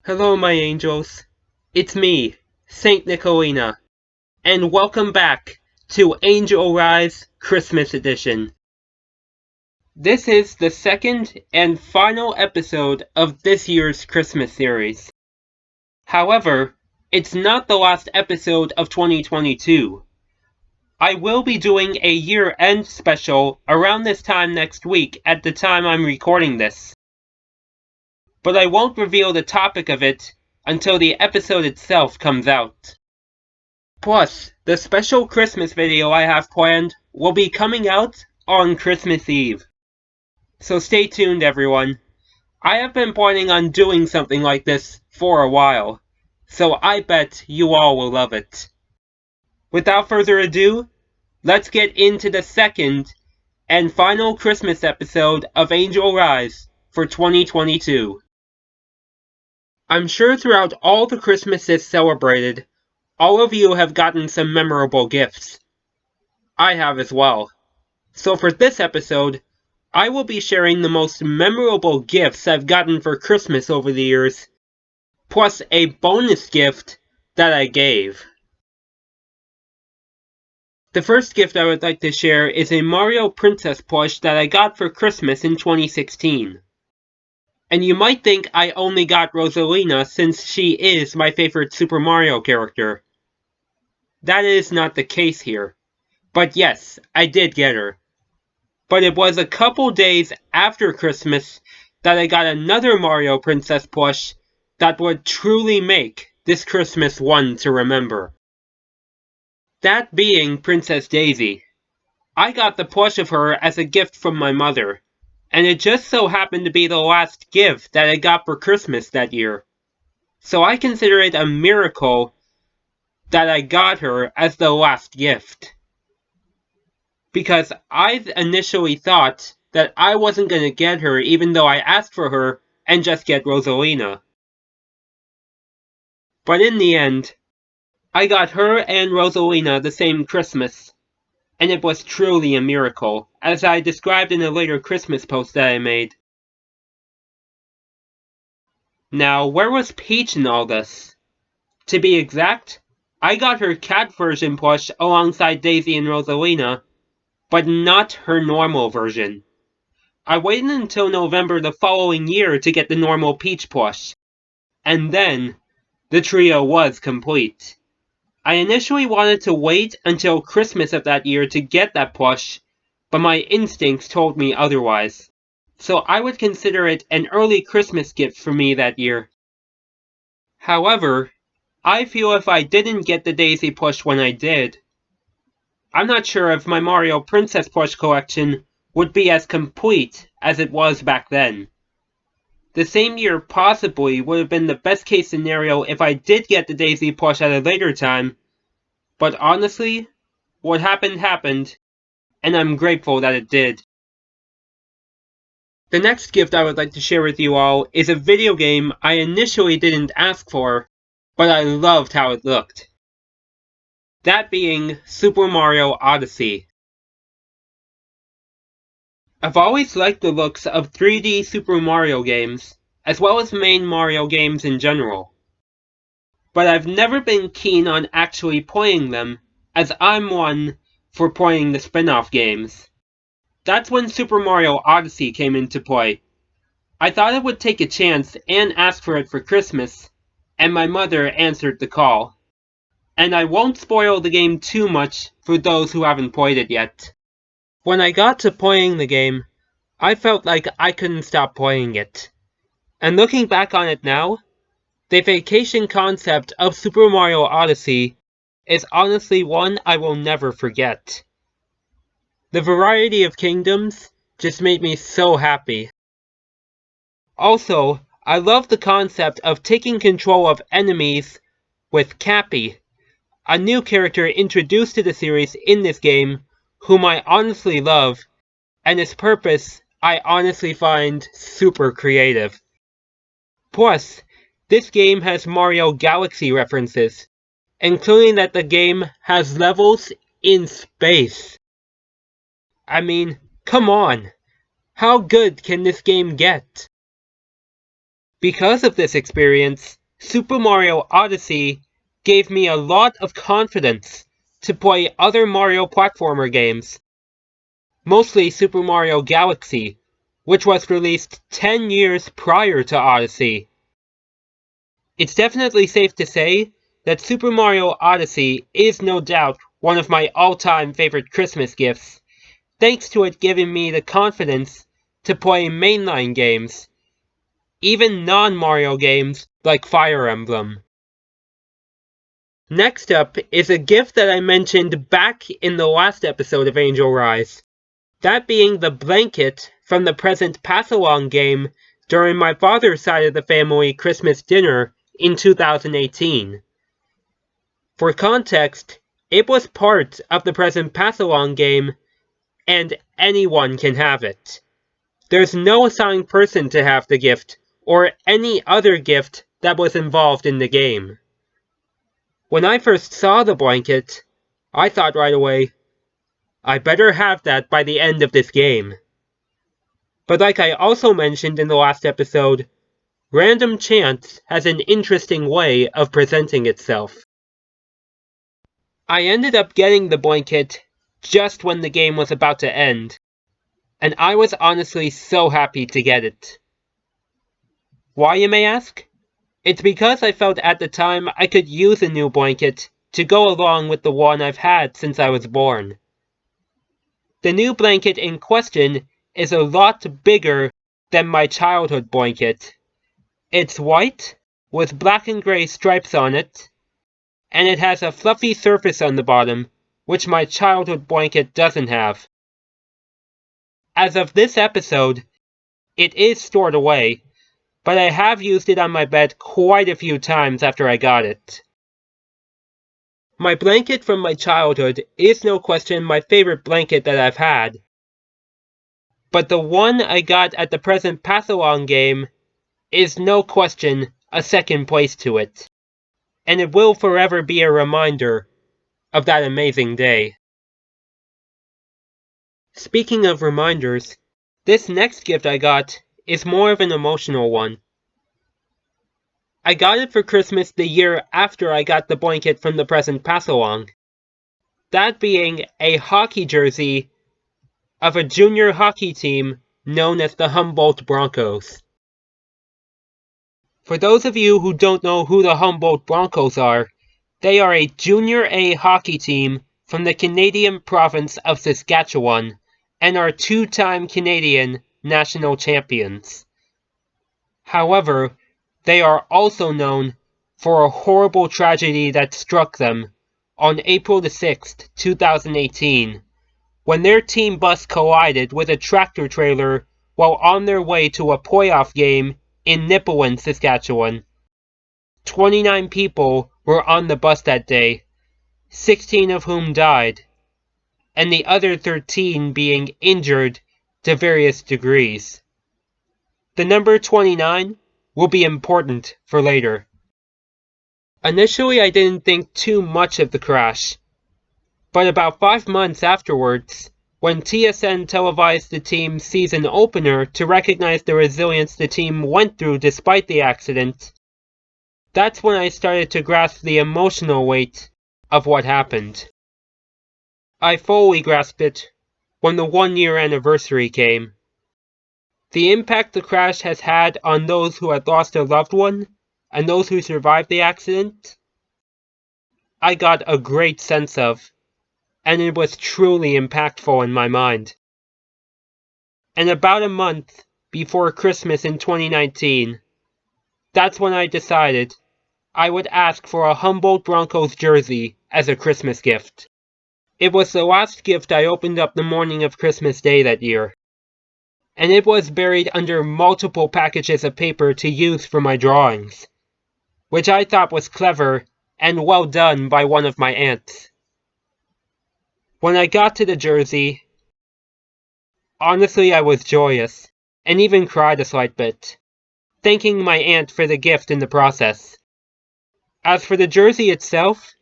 Hello, my angels. It's me, Saint Nicolina, and welcome back to Angel Rise Christmas Edition. This is the second and final episode of this year's Christmas series. However, it's not the last episode of 2022. I will be doing a year-end special around this time next week at the time I'm recording this. But I won't reveal the topic of it until the episode itself comes out. Plus, the special Christmas video I have planned will be coming out on Christmas Eve. So stay tuned, everyone. I have been planning on doing something like this for a while, so I bet you all will love it. Without further ado, let's get into the second and final Christmas episode of Angel Rise for 2022. I'm sure throughout all the Christmases celebrated, all of you have gotten some memorable gifts. I have as well. So for this episode, I will be sharing the most memorable gifts I've gotten for Christmas over the years, plus a bonus gift that I gave. The first gift I would like to share is a Mario Princess plush that I got for Christmas in 2016. And you might think I only got Rosalina since she is my favorite Super Mario character. That is not the case here. But yes, I did get her. But it was a couple days after Christmas that I got another Mario Princess plush that would truly make this Christmas one to remember. That being Princess Daisy. I got the plush of her as a gift from my mother, and it just so happened to be the last gift that I got for Christmas that year. So I consider it a miracle that I got her as the last gift. Because I initially thought that I wasn't going to get her even though I asked for her and just get Rosalina. But in the end, I got her and Rosalina the same Christmas, and it was truly a miracle, as I described in a later Christmas post that I made. Now, where was Peach in all this? To be exact, I got her cat version plush alongside Daisy and Rosalina, but not her normal version. I waited until November the following year to get the normal Peach plush, and then the trio was complete. I initially wanted to wait until Christmas of that year to get that plush, but my instincts told me otherwise, so I would consider it an early Christmas gift for me that year. However, I feel if I didn't get the Daisy plush when I did, I'm not sure if my Mario Princess plush collection would be as complete as it was back then. The same year possibly would have been the best case scenario if I did get the Daisy plush at a later time, but honestly, what happened happened, and I'm grateful that it did. The next gift I would like to share with you all is a video game I initially didn't ask for, but I loved how it looked. That being Super Mario Odyssey. I've always liked the looks of 3D Super Mario games, as well as main Mario games in general. But I've never been keen on actually playing them, as I'm one for playing the spin-off games. That's when Super Mario Odyssey came into play. I thought I would take a chance and ask for it for Christmas, and my mother answered the call. And I won't spoil the game too much for those who haven't played it yet. When I got to playing the game, I felt like I couldn't stop playing it. And looking back on it now, the vacation concept of Super Mario Odyssey is honestly one I will never forget. The variety of kingdoms just made me so happy. Also, I love the concept of taking control of enemies with Cappy, a new character introduced to the series in this game, whom I honestly love, and his purpose I honestly find super creative. Plus, this game has Mario Galaxy references, including that the game has levels in space. I mean, come on! How good can this game get? Because of this experience, Super Mario Odyssey gave me a lot of confidence to play other Mario platformer games, mostly Super Mario Galaxy, which was released 10 years prior to Odyssey. It's definitely safe to say that Super Mario Odyssey is no doubt one of my all-time favorite Christmas gifts, thanks to it giving me the confidence to play mainline games, even non-Mario games like Fire Emblem. Next up is a gift that I mentioned back in the last episode of Angel Rise, that being the blanket from the present pass-along game during my father's side of the family Christmas dinner in 2018. For context, it was part of the present pass-along game, and anyone can have it. There's no assigned person to have the gift, or any other gift that was involved in the game. When I first saw the blanket, I thought right away, I better have that by the end of this game. But like I also mentioned in the last episode, random chance has an interesting way of presenting itself. I ended up getting the blanket just when the game was about to end, and I was honestly so happy to get it. Why, you may ask? It's because I felt at the time I could use a new blanket to go along with the one I've had since I was born. The new blanket in question is a lot bigger than my childhood blanket. It's white, with black and gray stripes on it, and it has a fluffy surface on the bottom, which my childhood blanket doesn't have. As of this episode, it is stored away, but I have used it on my bed quite a few times after I got it. My blanket from my childhood is no question my favorite blanket that I've had, but the one I got at the present pass-along game is no question a second place to it, and it will forever be a reminder of that amazing day. Speaking of reminders, this next gift I got is more of an emotional one. I got it for Christmas the year after I got the blanket from the present pass-along, that being a hockey jersey of a junior hockey team known as the Humboldt Broncos. For those of you who don't know who the Humboldt Broncos are, they are a Junior A hockey team from the Canadian province of Saskatchewan and are two-time Canadian national champions. However, they are also known for a horrible tragedy that struck them on April the 6th, 2018, when their team bus collided with a tractor trailer while on their way to a playoff game in Nipawin, Saskatchewan. 29 people were on the bus that day, 16 of whom died, and the other 13 being injured to various degrees. The number 29 will be important for later. Initially, I didn't think too much of the crash, but about 5 months afterwards, when TSN televised the team's season opener to recognize the resilience the team went through despite the accident, that's when I started to grasp the emotional weight of what happened. I fully grasped it when the 1-year anniversary came. The impact the crash has had on those who had lost a loved one and those who survived the accident, I got a great sense of, and it was truly impactful in my mind. And about a month before Christmas in 2019, that's when I decided I would ask for a Humboldt Broncos jersey as a Christmas gift. It was the last gift I opened up the morning of Christmas Day that year, and it was buried under multiple packages of paper to use for my drawings, which I thought was clever and well done by one of my aunts. When I got to the jersey, honestly I was joyous, and even cried a slight bit, thanking my aunt for the gift in the process. As for the jersey itself,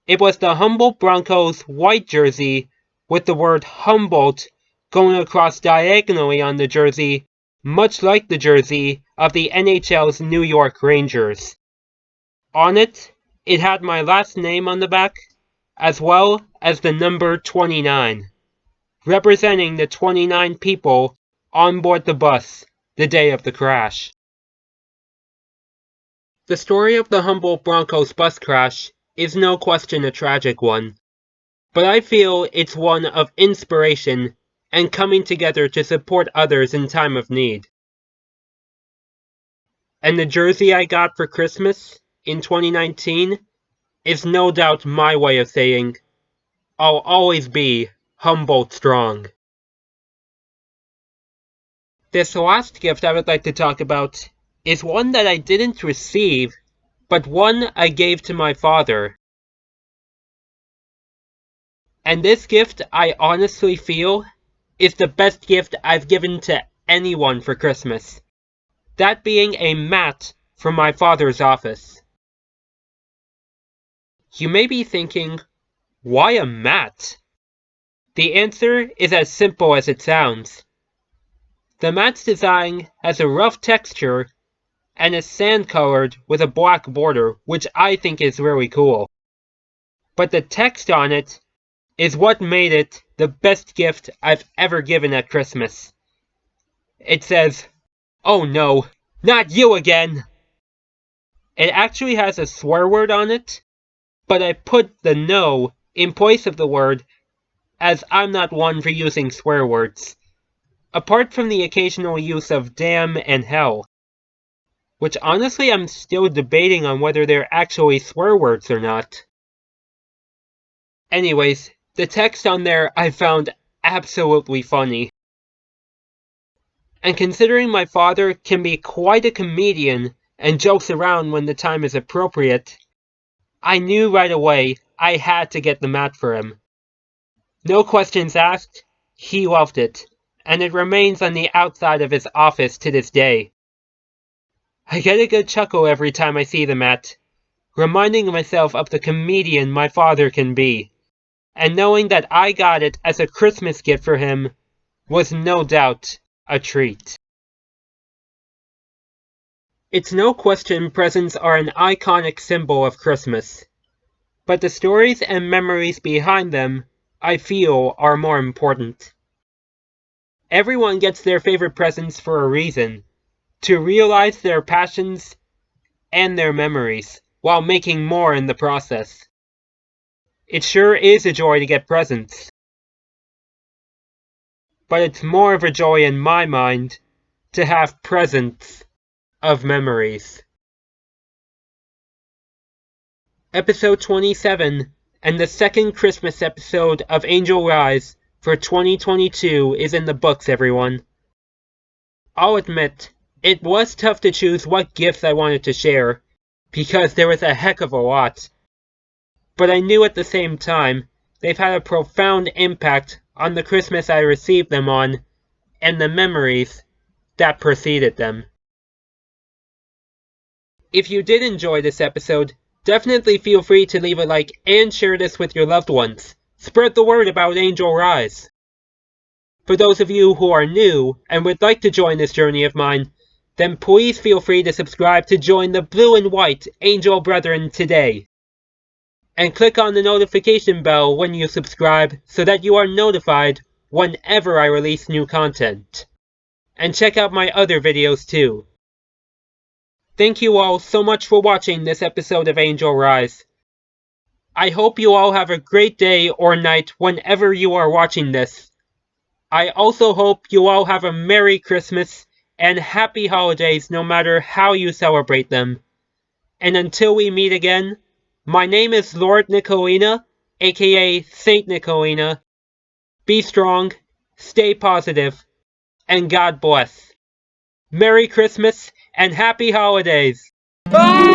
it was the Humboldt Broncos white jersey with the word Humboldt going across diagonally on the jersey, much like the jersey of the NHL's New York Rangers. On it, it had my last name on the back, as well as the number 29, representing the 29 people on board the bus the day of the crash. The story of the Humboldt Broncos bus crash is no question a tragic one, but I feel it's one of inspiration and coming together to support others in time of need. And the jersey I got for Christmas in 2019 is no doubt my way of saying, I'll always be Humboldt strong. This last gift I would like to talk about is one that I didn't receive, but one I gave to my father. And this gift, I honestly feel, is the best gift I've given to anyone for Christmas. That being a mat from my father's office. You may be thinking, why a mat? The answer is as simple as it sounds. The mat's design has a rough texture and is sand-colored with a black border, which I think is really cool. But the text on it is what made it the best gift I've ever given at Christmas. It says, "Oh no, not you again!" It actually has a swear word on it, but I put the "no" in place of the word, as I'm not one for using swear words, apart from the occasional use of damn and hell, which honestly I'm still debating on whether they're actually swear words or not. Anyways, the text on there I found absolutely funny. And considering my father can be quite a comedian and jokes around when the time is appropriate, I knew right away I had to get the mat for him. No questions asked, he loved it, and it remains on the outside of his office to this day. I get a good chuckle every time I see the mat, reminding myself of the comedian my father can be, and knowing that I got it as a Christmas gift for him was no doubt a treat. It's no question presents are an iconic symbol of Christmas, but the stories and memories behind them, I feel, are more important. Everyone gets their favorite presents for a reason, to realize their passions and their memories, while making more in the process. It sure is a joy to get presents, but it's more of a joy in my mind to have presents of memories. Episode 27, and the second Christmas episode of Angel Rise for 2022 is in the books, everyone. I'll admit, it was tough to choose what gifts I wanted to share, because there was a heck of a lot. But I knew at the same time, they've had a profound impact on the Christmas I received them on, and the memories that preceded them. If you did enjoy this episode, definitely feel free to leave a like and share this with your loved ones. Spread the word about Angel Rise. For those of you who are new and would like to join this journey of mine, then please feel free to subscribe to join the Blue and White Angel Brethren today. And click on the notification bell when you subscribe so that you are notified whenever I release new content. And check out my other videos too. Thank you all so much for watching this episode of Angel Rise. I hope you all have a great day or night whenever you are watching this. I also hope you all have a Merry Christmas and Happy Holidays no matter how you celebrate them. And until we meet again, my name is Lord Nicolina, aka Saint Nicolina. Be strong, stay positive, and God bless. Merry Christmas and Happy Holidays! Ah!